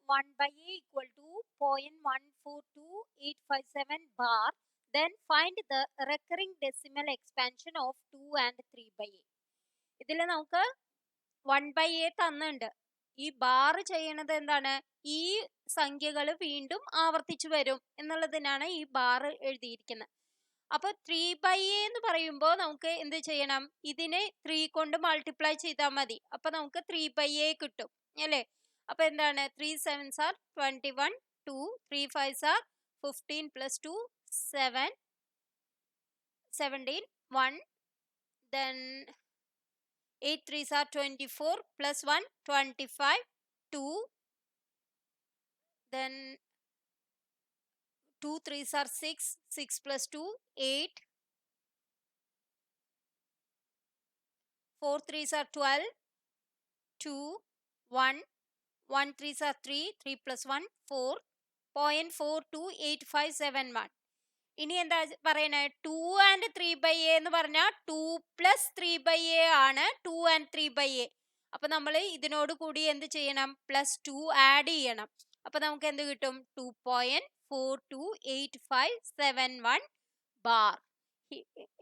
1 by a equal to 0.142857 bar, then find the recurring decimal expansion of 2 and 3 by a. ഇതിൽ നമുക്ക് 1 by a തന്നുണ്ട്. ഈ bar ചെയ്യണത് എന്താണ്? ഈ സംഖ്യകൾ വീണ്ടും ആവർത്തിച്ചു വരും എന്നുള്ളതിനാണ് ഈ ബാർ എഴുതിയിരിക്കുന്നത്. അപ്പൊ 3 by a എന്ന് പറയുമ്പോൾ നമുക്ക് എന്ത് ചെയ്യണം? ഇതിനെ 3 കൊണ്ട് മൾട്ടിപ്ലൈ ചെയ്താൽ മതി. അപ്പൊ നമുക്ക് 3 by a കിട്ടും അല്ലേ? അപ്പൊ എന്താണ്? 3 7s are 21, 2, 3 5s are 15 plus 2 7, 17, 1, then 8 3s are 24 plus 1 25, 2, then 2 3s are 6, 6 plus 2 8, 4 3s are 12, 2, 1, 1 3s are 3, 3 plus 1 4, 0.428571. ഇനി എന്താ പറയണേ? 2 and 3 by a എന്ന് പറഞ്ഞാൽ 2 plus 3 by a ആണ് 2 and 3 by a. അപ്പൊ നമ്മൾ ഇതിനോട് കൂടി എന്ത് ചെയ്യണം? പ്ലസ് 2 ആഡ് ചെയ്യണം. അപ്പൊ നമുക്ക് എന്ത് കിട്ടും? 2.428571 ബാർ.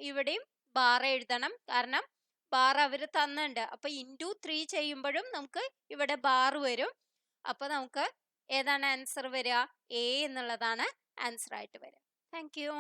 ഇവിടെയും ബാർ എഴുതണം, കാരണം ബാർ അവർ തന്നുണ്ട്. അപ്പൊ ഇൻറ്റു 3 ചെയ്യുമ്പോഴും നമുക്ക് ഇവിടെ ബാർ വരും. അപ്പൊ നമുക്ക് ഏതാണ് ആൻസർ വരിക? എ എന്നുള്ളതാണ് ആൻസർ ആയിട്ട് വരിക. Thank you.